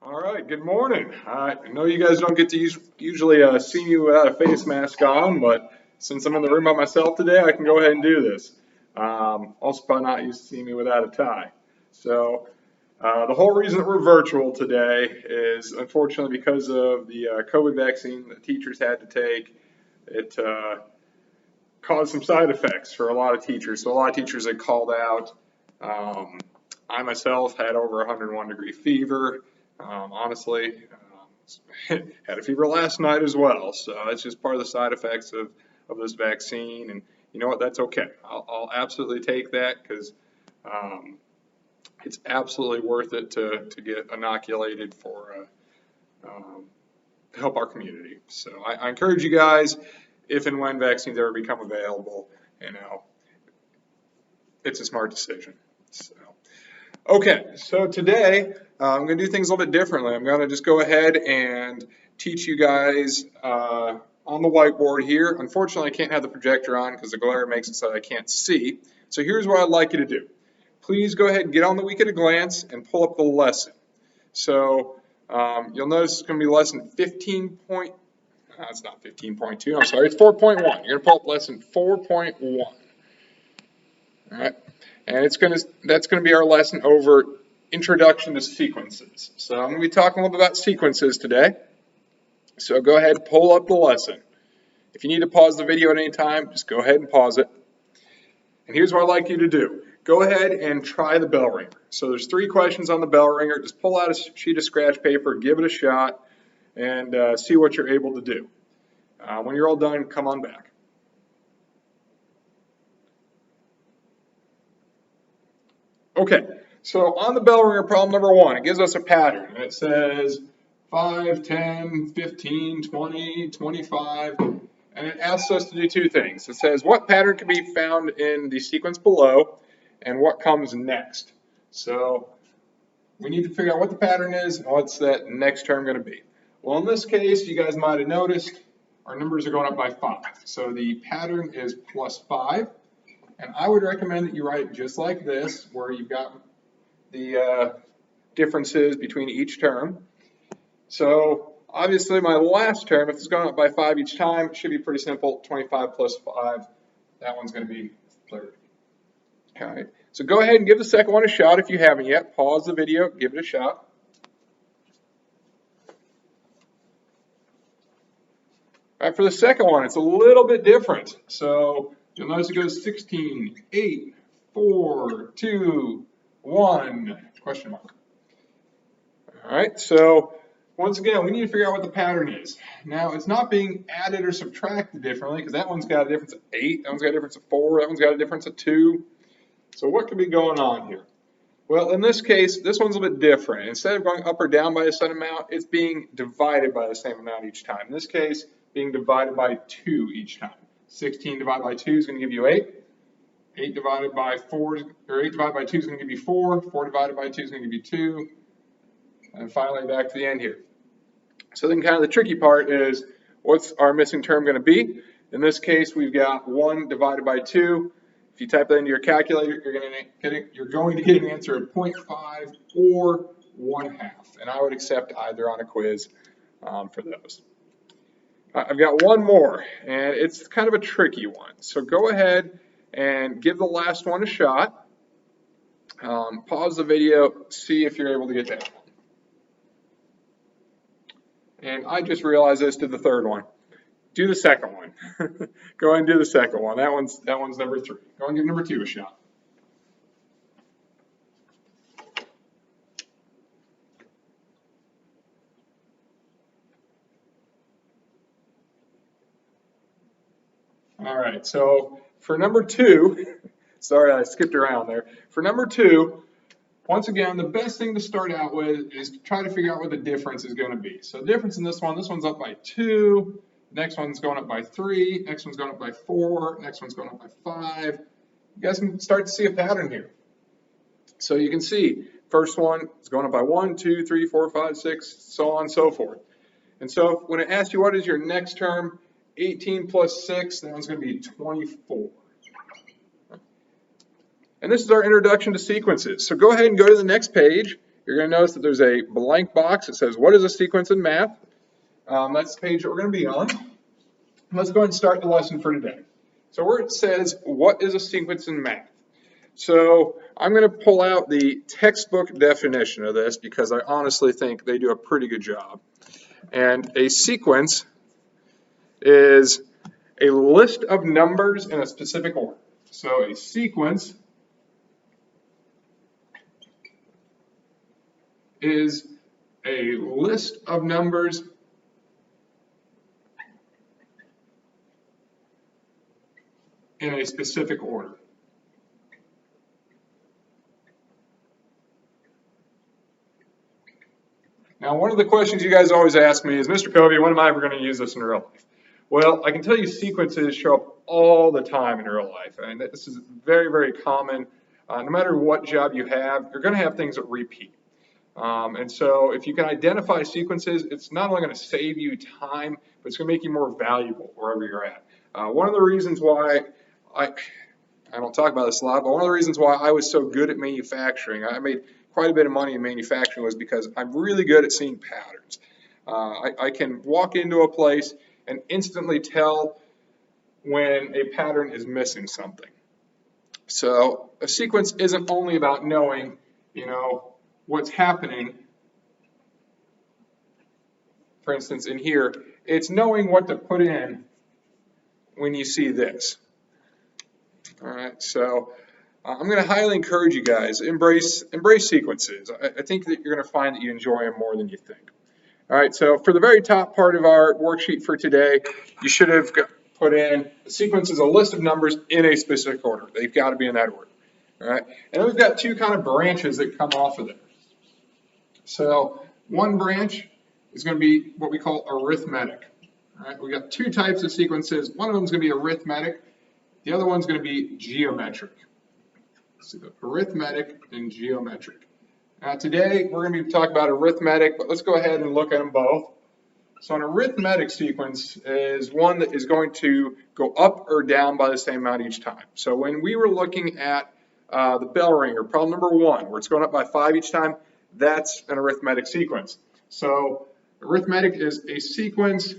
All right, good morning. I know you guys don't get to usually see me without a face mask on, but since I'm in the room by myself today, I can go ahead and do this. Also, probably not used to seeing me without a tie. So, the whole reason that we're virtual today is unfortunately because of the COVID vaccine that teachers had to take. It caused some side effects for a lot of teachers. So, a lot of teachers had called out. Um, I myself had over 101-degree fever. Honestly, had a fever last night as well. So it's just part of the side effects of this vaccine. And you know what? That's okay. I'll absolutely take that because it's absolutely worth it to get inoculated for to help our community. So I encourage you guys, if and when vaccines ever become available, it's a smart decision. So. Okay, so today I'm going to do things a little bit differently. I'm going to just go ahead and teach you guys on the whiteboard here. Unfortunately, I can't have the projector on because the glare makes it so that I can't see. So here's what I'd like you to do. Please go ahead and get on the week at a glance and pull up the lesson. So you'll notice it's going to be lesson 15. It's not 15.2. I'm sorry, it's 4.1. You're going to pull up lesson 4.1. All right. And that's going to be our lesson over introduction to sequences. So I'm going to be talking a little bit about sequences today. So go ahead and pull up the lesson. If you need to pause the video at any time, just go ahead and pause it. And here's what I'd like you to do. Go ahead and try the bell ringer. So there's 3 questions on the bell ringer. Just pull out a sheet of scratch paper, give it a shot, and see what you're able to do. When you're all done, come on back. Okay, so on the bell ringer problem number 1, it gives us a pattern. And it says 5, 10, 15, 20, 25, and it asks us to do 2 things. It says what pattern can be found in the sequence below and what comes next. So we need to figure out what the pattern is and what's that next term going to be. Well, in this case, you guys might have noticed our numbers are going up by 5. So the pattern is plus 5. And I would recommend that you write it just like this, where you've got the differences between each term. So obviously my last term, if it's going up by 5 each time, it should be pretty simple. 25 plus 5, that one's going to be 30. All right, so go ahead and give the second one a shot if you haven't yet. Pause the video, give it a shot. All right, for the second one, it's a little bit different. So you'll notice it goes 16, 8, 4, 2, 1, question mark. All right, so once again, we need to figure out what the pattern is. Now, it's not being added or subtracted differently because that one's got a difference of 8, that one's got a difference of 4, that one's got a difference of 2. So what could be going on here? Well, in this case, this one's a bit different. Instead of going up or down by the same amount, it's being divided by the same amount each time. In this case, being divided by 2 each time. 16 divided by 2 is going to give you 8. 8 divided by 4, or 8 divided by 2 is going to give you 4. 4 divided by 2 is going to give you 2. And finally, back to the end here. So then kind of the tricky part is, what's our missing term going to be? In this case, we've got 1 divided by 2. If you type that into your calculator, you're going to get an answer of 0.5 or 1/2. And I would accept either on a quiz for those. I've got one more, and it's kind of a tricky one. So go ahead and give the last one a shot. Pause the video, see if you're able to get that one. And I just realized this did the third one. Do the second one. Go ahead and do the second one. That one's number 3. Go and give number 2 a shot. All right, so for number 2, sorry I skipped around there. For number 2, once again, the best thing to start out with is to try to figure out what the difference is going to be. So the difference in this one's up by 2. Next one's going up by 3. Next one's going up by 4. Next one's going up by 5. You guys can start to see a pattern here. So you can see, first one is going up by 1, 2, 3, 4, 5, 6, so on and so forth. And so when it asks you what is your next term, 18 plus 6, that one's going to be 24. And this is our introduction to sequences. So go ahead and go to the next page you're going to notice that there's a blank box that says, what is a sequence in math? That's the page that we're going to be on. Let's go ahead and start the lesson for today. So where it says, what is a sequence in math? So I'm going to pull out the textbook definition of this because I honestly think they do a pretty good job. And a sequence is a list of numbers in a specific order. So a sequence is a list of numbers in a specific order. Now, one of the questions you guys always ask me is, Mr. Covey, when am I ever going to use this in real life? Well, I can tell you sequences show up all the time in real life, and this is very, very common. No matter what job you have, you're going to have things that repeat. And so if you can identify sequences, it's not only going to save you time, but it's going to make you more valuable wherever you're at. One of the reasons why I don't talk about this a lot, but one of the reasons why I was so good at manufacturing, I made quite a bit of money in manufacturing, was because I'm really good at seeing patterns. I can walk into a place and instantly tell when a pattern is missing something. So a sequence isn't only about knowing, what's happening. For instance, in here, it's knowing what to put in when you see this. All right, so I'm going to highly encourage you guys, embrace sequences. I think that you're going to find that you enjoy them more than you think. All right, so for the very top part of our worksheet for today, you should have put in a sequence is a list of numbers in a specific order. They've got to be in that order. All right, and then we've got two kind of branches that come off of it. So one branch is going to be what we call arithmetic. All right, we've got two types of sequences. One of them is going to be arithmetic. The other one's going to be geometric. So arithmetic and geometric. Now today we're going to be talking about arithmetic, but let's go ahead and look at them both. So an arithmetic sequence is one that is going to go up or down by the same amount each time. So when we were looking at the bell ringer, problem number 1, where it's going up by 5 each time, that's an arithmetic sequence. So arithmetic is a sequence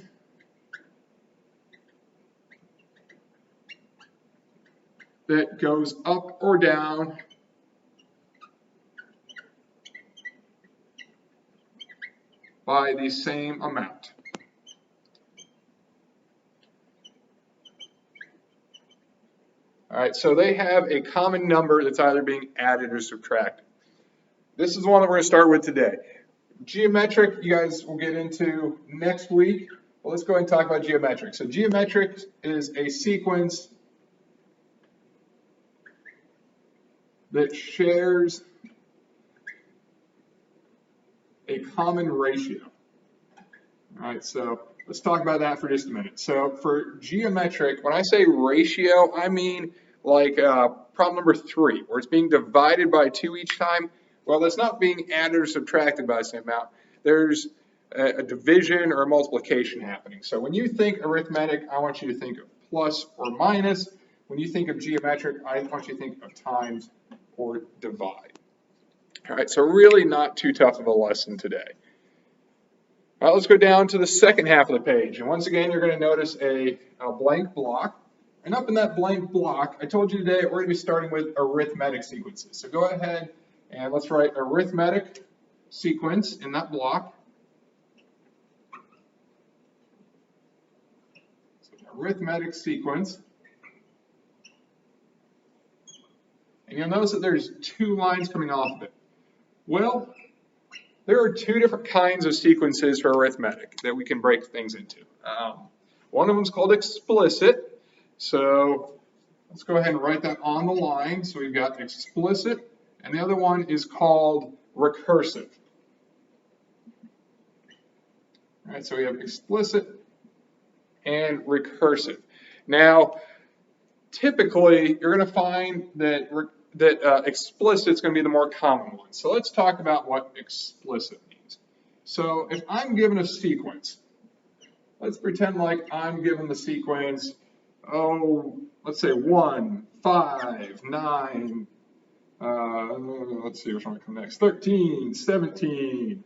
that goes up or down by the same amount. All right, so they have a common number that's either being added or subtracted. This is the one that we're going to start with today. Geometric, you guys will get into next week. Well, let's go ahead and talk about geometric. So geometric is a sequence that shares a common ratio. All right, so let's talk about that for just a minute. So for geometric, when I say ratio, I mean like problem number 3, where it's being divided by 2 each time. Well, that's not being added or subtracted by the same amount. There's a division or a multiplication happening. So when you think arithmetic, I want you to think of plus or minus. When you think of geometric, I want you to think of times or divide. All right, so really not too tough of a lesson today. All right, let's go down to the second half of the page. And once again, you're going to notice a blank block. And up in that blank block, I told you today we're going to be starting with arithmetic sequences. So go ahead and let's write arithmetic sequence in that block. So arithmetic sequence. And you'll notice that there's 2 lines coming off of it. Well, there are 2 different kinds of sequences for arithmetic that we can break things into. One of them is called explicit. So let's go ahead and write that on the line. So we've got explicit, and the other one is called recursive. All right, so we have explicit and recursive. Now, typically, you're going to find that explicit is going to be the more common one. So let's talk about what explicit means. So if I'm given a sequence, let's pretend like I'm given the sequence, let's say 1, 5, 9, Let's see which one will come next. 13, 17.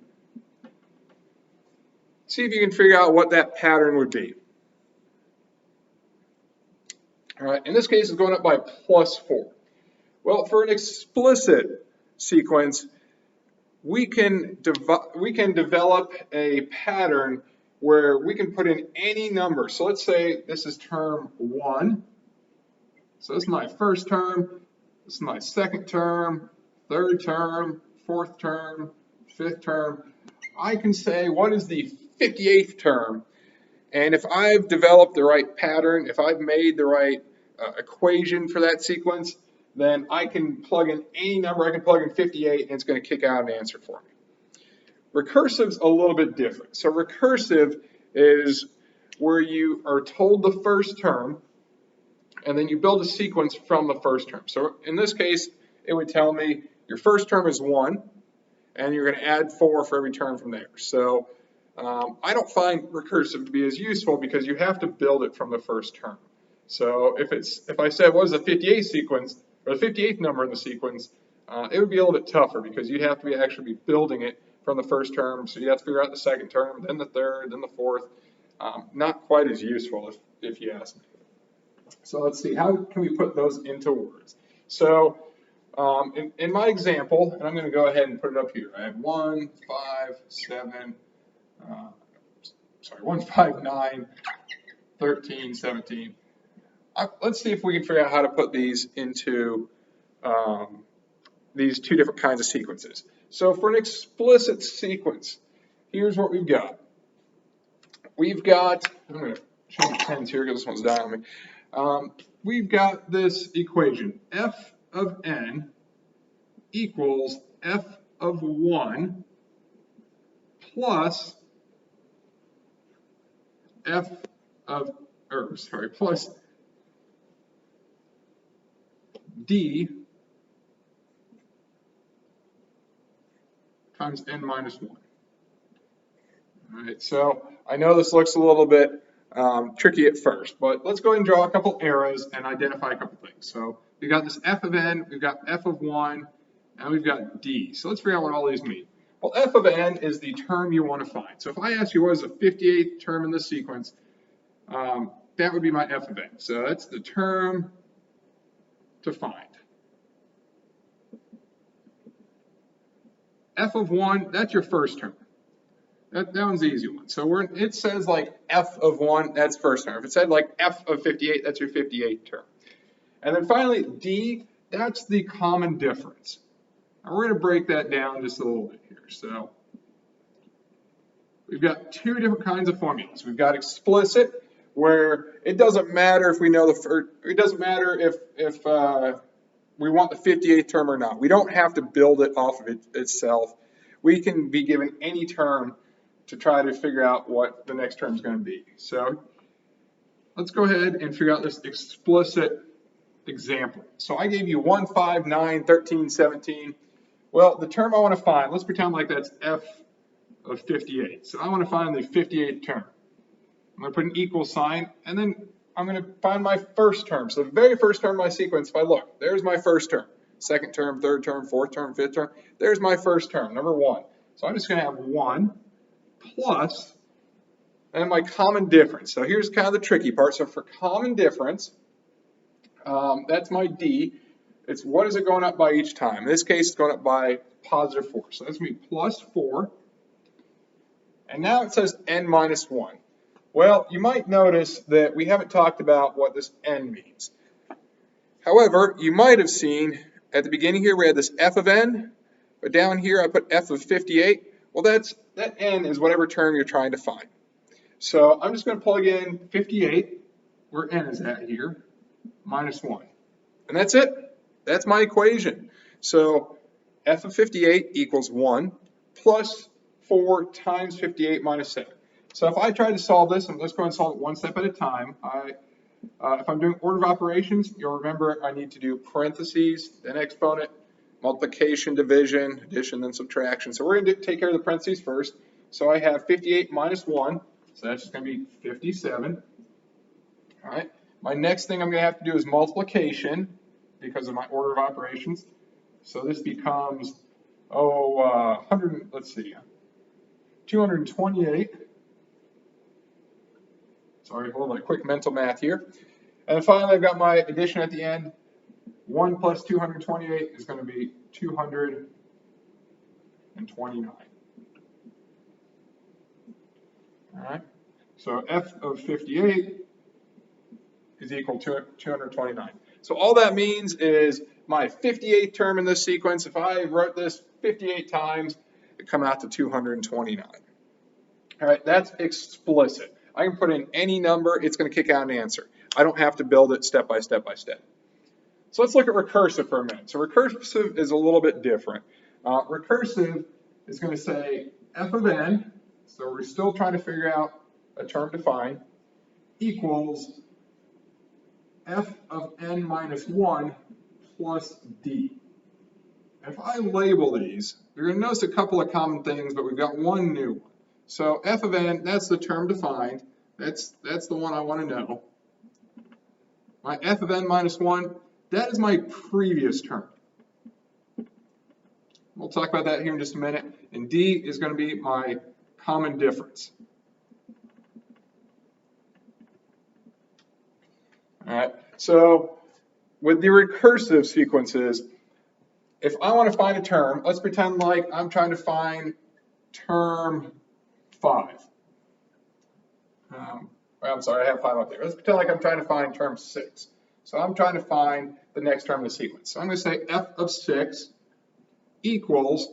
See if you can figure out what that pattern would be. All right, in this case, it's going up by +4. Well, for an explicit sequence, we can develop a pattern where we can put in any number. So let's say this is term 1. So this is my first term, this is my second term, third term, fourth term, fifth term. I can say what is the 58th term, and if I've developed the right pattern, if I've made the right equation for that sequence, then I can plug in any number. I can plug in 58 and it's going to kick out an answer for me. Recursive's a little bit different. So recursive is where you are told the first term and then you build a sequence from the first term. So in this case, it would tell me your first term is 1 and you're going to add 4 for every term from there. So I don't find recursive to be as useful because you have to build it from the first term. So if I said what is the 58th sequence or the 58th number in the sequence, it would be a little bit tougher because you'd have to actually be building it from the first term. So you have to figure out the second term, then the third, then the fourth. Not quite as useful if you ask me. So let's see, how can we put those into words? So in my example, and I'm going to go ahead and put it up here. I have 1, 5, 7, 1, 5, 9, 13, 17. Let's see if we can figure out how to put these into these two different kinds of sequences. So for an explicit sequence, here's what we've got. I'm going to change pens here because this one's dying on me. We've got this equation, f of n equals f of 1 plus plus d times n minus 1. All right, so I know this looks a little bit tricky at first, but let's go ahead and draw a couple arrows and identify a couple things. So we've got this f of n, we've got f of 1, and we've got d. So let's figure out what all these mean. Well, f of n is the term you want to find. So if I ask you what is the 58th term in this sequence, that would be my f of n. So that's the term to find. F of 1, that's your first term. That one's the easy one. So it says like f of 1, that's first term. If it said like f of 58, that's your 58th term. And then finally, d, that's the common difference. Now we're going to break that down just a little bit here. So we've got two different kinds of formulas. We've got explicit, where it doesn't matter if we know it doesn't matter if we want the 58th term or not. We don't have to build it off of itself. We can be given any term to try to figure out what the next term is going to be. So let's go ahead and figure out this explicit example. So I gave you 1, 5, 9, 13, 17. Well, the term I want to find, let's pretend like that's f of 58. So I want to find the 58th term. I'm going to put an equal sign, and then I'm going to find my first term. So the very first term of my sequence, if I look, there's my first term. Second term, third term, fourth term, fifth term. There's my first term, number 1. So I'm just going to have 1 plus, and my common difference. So here's kind of the tricky part. So for common difference, that's my d. It's what is it going up by each time? In this case, it's going up by positive 4. So that's going to be plus 4. And now it says n minus 1. Well, you might notice that we haven't talked about what this n means. However, you might have seen at the beginning here we had this f of n, but down here I put f of 58. Well, that n is whatever term you're trying to find. So I'm just going to plug in 58, where n is at here, minus 1. And that's it. That's my equation. So f of 58 equals 1 plus 4 times 58 minus 7. So if I try to solve this, and let's go and solve it one step at a time. If I'm doing order of operations, you'll remember I need to do parentheses, then exponent, multiplication, division, addition, then subtraction. So we're going to take care of the parentheses first. So I have 58 minus 1, so that's just going to be 57. All right. My next thing I'm going to have to do is multiplication because of my order of operations. So this becomes, 100, let's see, 228. Sorry, hold on, a quick mental math here. And then finally, I've got my addition at the end. 1 plus 228 is going to be 229. All right, so f of 58 is equal to 229. So all that means is my 58th term in this sequence, if I wrote this 58 times, it come out to 229. All right, that's explicit. I can put in any number, it's going to kick out an answer. I don't have to build it step by step by step. So let's look at recursive for a minute. So recursive is a little bit different. Recursive is going to say f of n, so we're still trying to figure out a term to find, equals f of n minus 1 plus d. If I label these, you're going to notice a couple of common things, but we've got one new one. So f of n, that's the term defined. That's the one I want to know. My f of n minus 1, that is my previous term. We'll talk about that here in just a minute. And d is going to be my common difference. All right, so with the recursive sequences, if I want to find a term, let's pretend like I'm trying to find term 5. I'm sorry, I have 5 up there. Let's pretend like I'm trying to find term 6. So I'm trying to find the next term in the sequence. So I'm going to say f of 6 equals,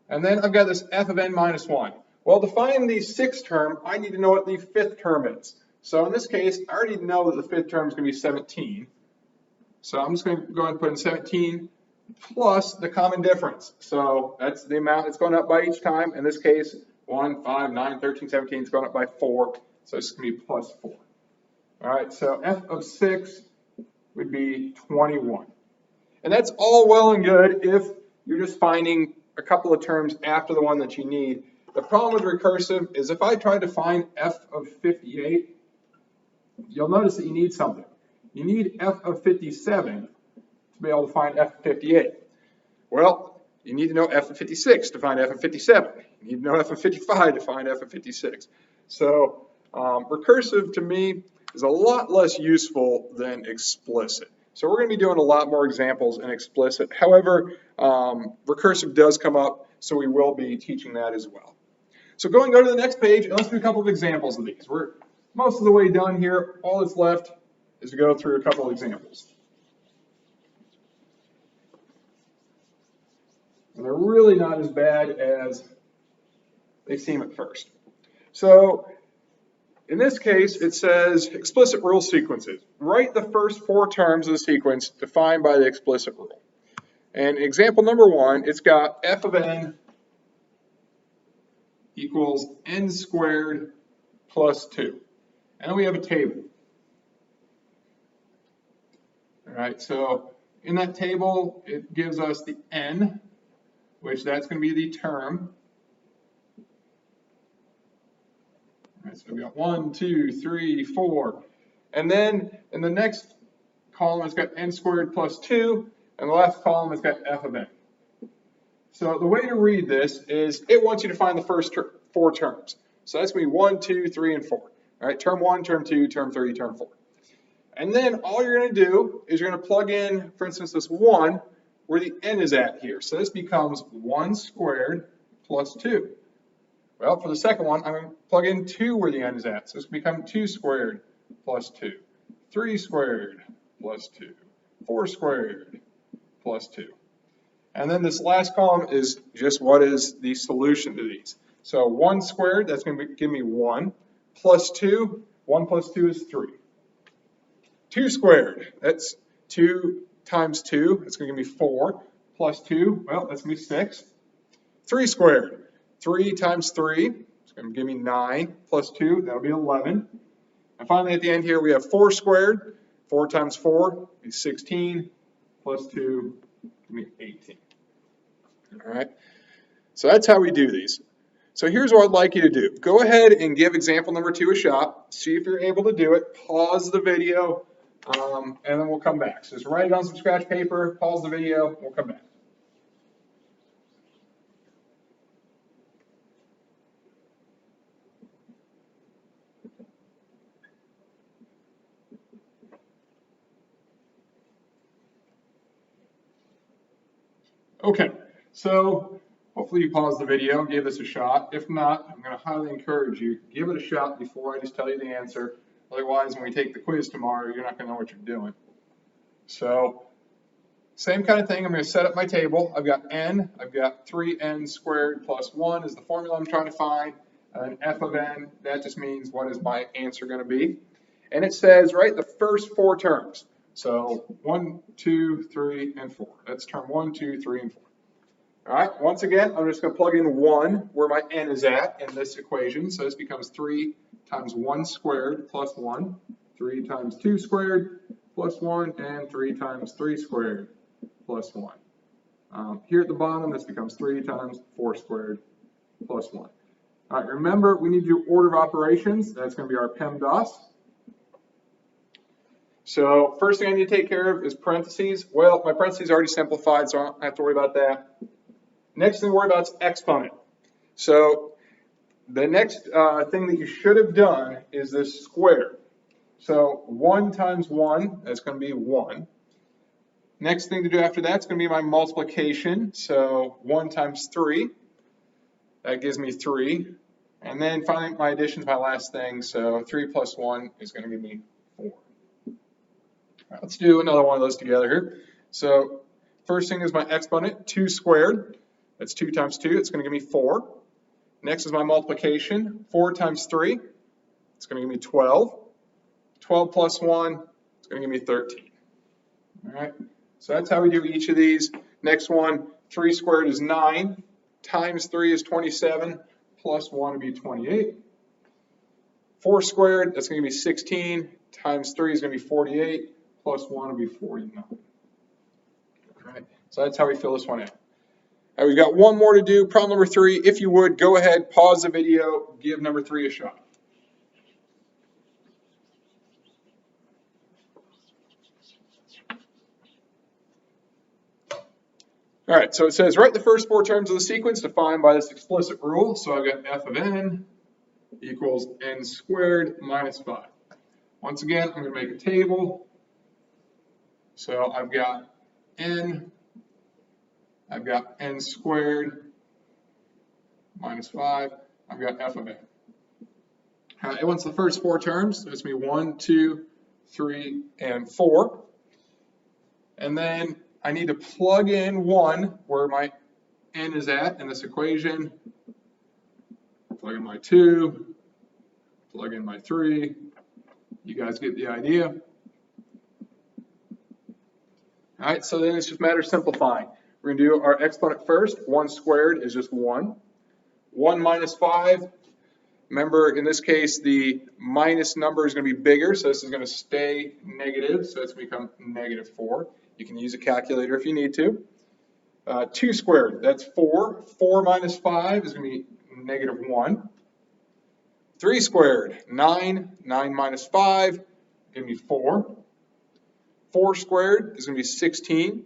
and then I've got this f of n minus 1. Well, to find the 6th term, I need to know what the 5th term is. So in this case, I already know that the 5th term is going to be 17. So I'm just going to go ahead and put in 17 plus the common difference. So that's the amount it's going up by each time. In this case, 1, 5, 9, 13, 17 is going up by 4. So it's going to be plus 4. All right, so f of 6 would be 21. And that's all well and good if you're just finding a couple of terms after the one that you need. The problem with recursive is if I try to find f of 58, you'll notice that you need something. You need f of 57 to be able to find f of 58. Well, you need to know f of 56 to find f of 57. You need to know f of 55 to find f of 56. So recursive to me is a lot less useful than explicit. So we're going to be doing a lot more examples in explicit. However, recursive does come up, so we will be teaching that as well. So go to the next page, and let's do a couple of examples of these. We're most of the way done here. All that's left is to go through a couple of examples. And they're really not as bad as they seem at first. So in this case, it says explicit rule sequences. Write the first 4 terms of the sequence defined by the explicit rule. And example number 1, it's got f of n equals n squared plus 2. And then we have a table. All right, so in that table, it gives us the n, which that's going to be the term. All right, so we got 1, 2, 3, 4. And then in the next column, it's got n squared plus 2. And the last column has got f of n. So the way to read this is it wants you to find the first 4 terms. So that's going to be 1, 2, 3, and 4. All right, term 1, term 2, term 3, term 4. And then all you're going to do is you're going to plug in, for instance, this 1 where the n is at here. So this becomes 1 squared plus 2. Well, for the second one, I'm going to plug in 2 where the n is at. So this becomes 2 squared plus 2. 3 squared plus 2. 4 squared plus 2. And then this last column is just what is the solution to these. So 1 squared, that's going to give me 1, plus 2, 1 plus 2 is 3. 2 squared, that's 2 times 2, that's going to give me 4, plus 2, well, that's going to be 6. 3 squared, 3 times 3, it's going to give me 9, plus 2, that'll be 11. And finally at the end here we have 4 squared, 4 times 4 is 16, plus 2, give me 18. All right, so that's how we do these. So here's what I'd like you to do. Go ahead and give example number 2 a shot. See if you're able to do it. Pause the video, and then we'll come back. So just write it on some scratch paper, pause the video, we'll come back. Okay, so hopefully you paused the video, gave this a shot. If not, I'm going to highly encourage you, give it a shot before I just tell you the answer. Otherwise, when we take the quiz tomorrow, you're not going to know what you're doing. So, same kind of thing. I'm going to set up my table. I've got n. I've got 3n squared plus 1 is the formula I'm trying to find. And f of n, that just means what is my answer going to be. And it says, right, the first 4 terms. So 1, 2, 3, and 4. That's term 1, 2, 3, and 4. All right, once again, I'm just going to plug in 1 where my n is at in this equation. So this becomes 3 times 1 squared plus 1, 3 times 2 squared plus 1, and 3 times 3 squared plus 1. Here at the bottom, this becomes 3 times 4 squared plus 1. All right, remember, we need to do order of operations. That's going to be our PEMDAS. So first thing I need to take care of is parentheses. Well, my parentheses are already simplified, so I don't have to worry about that. Next thing to worry about is exponent. So the next thing that you should have done is this square. So 1 times 1, that's going to be 1. Next thing to do after that is going to be my multiplication. So 1 times 3, that gives me 3. And then finally my addition is my last thing. So 3 plus 1 is going to give me 4. Right, let's do another one of those together here. So first thing is my exponent, 2 squared. That's 2 times 2. It's going to give me 4. Next is my multiplication, 4 times 3. It's going to give me 12. 12 plus 1, it's going to give me 13. All right, so that's how we do each of these. Next one, 3 squared is 9, times 3 is 27, plus 1 would be 28. 4 squared, that's going to be 16, times 3 is going to be 48, plus 1 would be 49. All right, so that's how we fill this one out. All right, we've got one more to do, problem number 3. If you would, go ahead, pause the video, give number 3 a shot. All right, so it says write the first 4 terms of the sequence defined by this explicit rule. So I've got f of n equals n squared minus 5. Once again, I'm going to make a table. So I've got n squared minus 5. I've got f of n. All right, it wants the first 4 terms. So it's going to be 1, 2, 3, and 4. And then I need to plug in 1 where my n is at in this equation. Plug in my 2, plug in my 3. You guys get the idea. All right, so then it's just a matter of simplifying. We're going to do our exponent first. 1 squared is just 1. 1 minus 5. Remember, in this case, the minus number is going to be bigger, so this is going to stay negative, so it's going to become negative 4. You can use a calculator if you need to. 2 squared, that's 4. 4 minus 5 is going to be negative 1. 3 squared, 9. 9 minus 5, give me 4. 4 squared is going to be 16.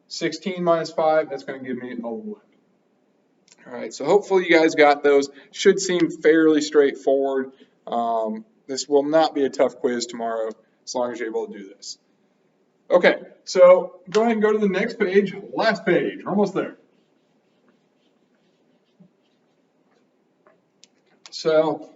16 minus 5, that's going to give me 11. All right, so hopefully you guys got those. Should seem fairly straightforward. This will not be a tough quiz tomorrow as long as you're able to do this. Okay, so go ahead and go to the next page, last page. We're almost there. So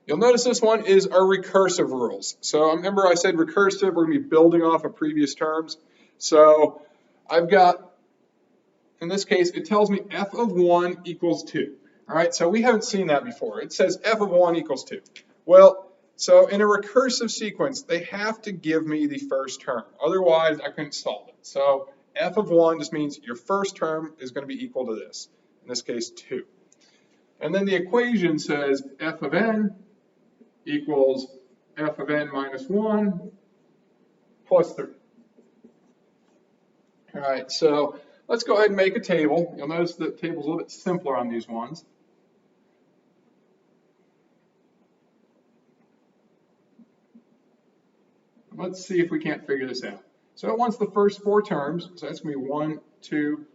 you'll notice this one is our recursive rules. So remember I said recursive, we're going to be building off of previous terms. So I've got, in this case, it tells me f of 1 equals 2. All right, so we haven't seen that before. It says f of 1 equals 2. Well, so in a recursive sequence, they have to give me the first term. Otherwise, I couldn't solve it. So f of 1 just means your first term is going to be equal to this. In this case, 2. And then the equation says f of n equals f of n minus 1 plus 3. All right, so let's go ahead and make a table. You'll notice the table's a little bit simpler on these ones. let's see if we can't figure this out. So it wants the first 4 terms, so that's going to be 1, 2,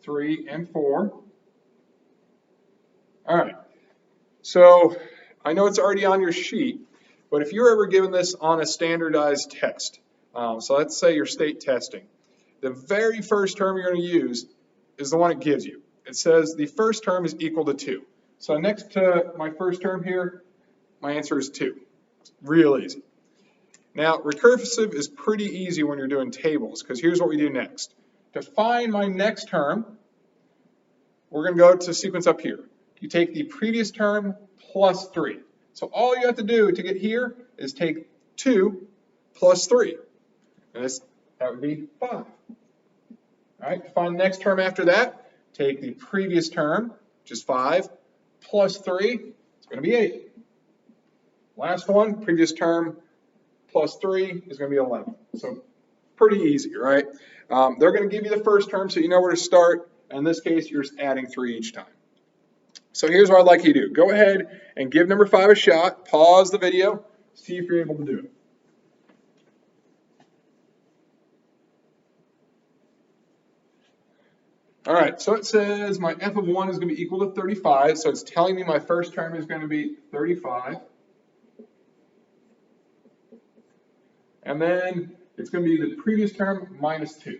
3, and 4. All right, so I know it's already on your sheet, but if you're ever given this on a standardized test, so let's say your state testing, the very first term you're going to use is the one it gives you. It says the first term is equal to 2. So next to my first term here, my answer is 2. It's real easy. Now, recursive is pretty easy when you're doing tables, because here's what we do next. To find my next term, we're going to go to sequence up here. You take the previous term plus 3. So all you have to do to get here is take 2 plus 3. And that would be 5. All right, to find the next term after that, take the previous term, which is 5, plus 3, it's going to be 8. Last one, previous term plus 3 is going to be 11. So pretty easy, right? They're going to give you the first term so you know where to start. In this case, you're just adding 3 each time. So here's what I'd like you to do. Go ahead and give number 5 a shot. Pause the video. See if you're able to do it. All right, so it says my f of 1 is going to be equal to 35. So it's telling me my first term is going to be 35. And then it's going to be the previous term minus 2.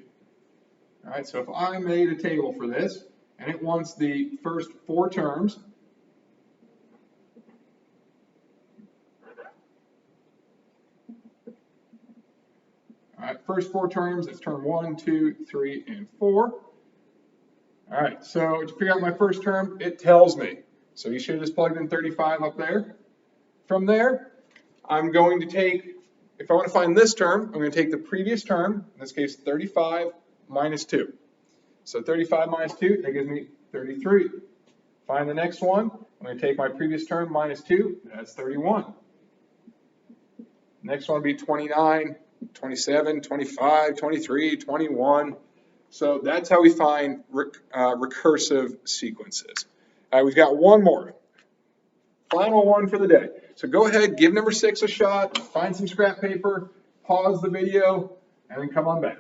All right, so if I made a table for this, and it wants the first 4 terms, all right, first 4 terms, it's term 1, 2, 3, and 4. All right, so to figure out my first term, it tells me. So you should have just plugged in 35 up there. From there, I'm going to take, if I want to find this term, I'm going to take the previous term, in this case 35 minus 2. So 35 minus 2, that gives me 33. Find the next one, I'm going to take my previous term minus 2, that's 31. Next one will be 29, 27, 25, 23, 21. So that's how we find recursive sequences. All right, we've got one more. Final one for the day. So go ahead, give number 6 a shot, find some scrap paper, pause the video, and then come on back.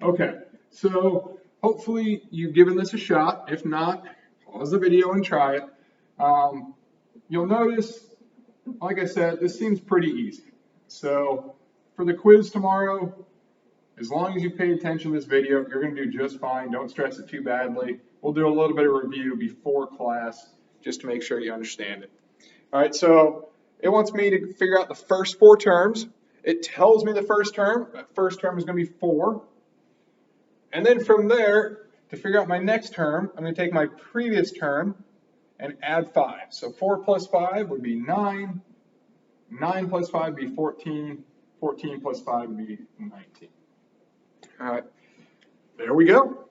Okay, so hopefully you've given this a shot. If not, pause the video and try it. You'll notice, like I said, this seems pretty easy. So for the quiz tomorrow, as long as you pay attention to this video, you're going to do just fine. Don't stress it too badly. We'll do a little bit of review before class just to make sure you understand it. All right, so it wants me to figure out the first 4 terms. It tells me the first term. That first term is going to be 4. And then from there, to figure out my next term, I'm going to take my previous term and add 5. So 4 plus 5 would be 9. 9 plus 5 would be 14. 14 plus 5 would be 19. All right, there we go.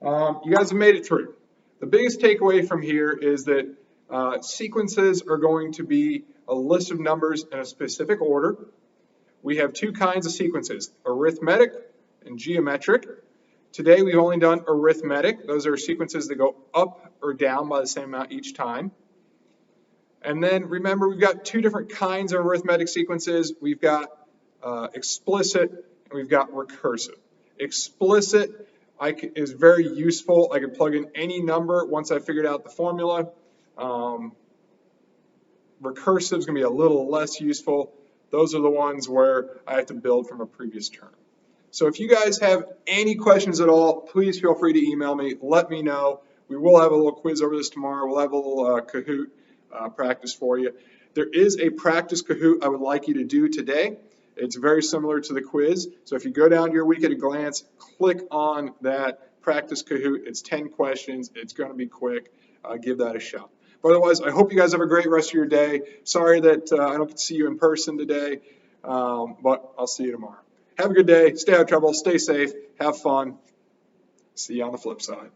You guys have made it through. The biggest takeaway from here is that sequences are going to be a list of numbers in a specific order. We have 2 kinds of sequences, arithmetic and geometric. Today we've only done arithmetic. Those are sequences that go up or down by the same amount each time. And then remember, we've got 2 different kinds of arithmetic sequences. We've got explicit and we've got recursive. Explicit is very useful. I can plug in any number once I figured out the formula. Recursive is going to be a little less useful. Those are the ones where I have to build from a previous term. So if you guys have any questions at all, please feel free to email me. Let me know. We will have a little quiz over this tomorrow. We'll have a little Kahoot practice for you. There is a practice Kahoot I would like you to do today. It's very similar to the quiz. So if you go down to your week at a glance, click on that practice Kahoot. It's 10 questions. It's going to be quick. Give that a shot. But otherwise, I hope you guys have a great rest of your day. Sorry that I don't get to see you in person today, but I'll see you tomorrow. Have a good day. Stay out of trouble. Stay safe. Have fun. See you on the flip side.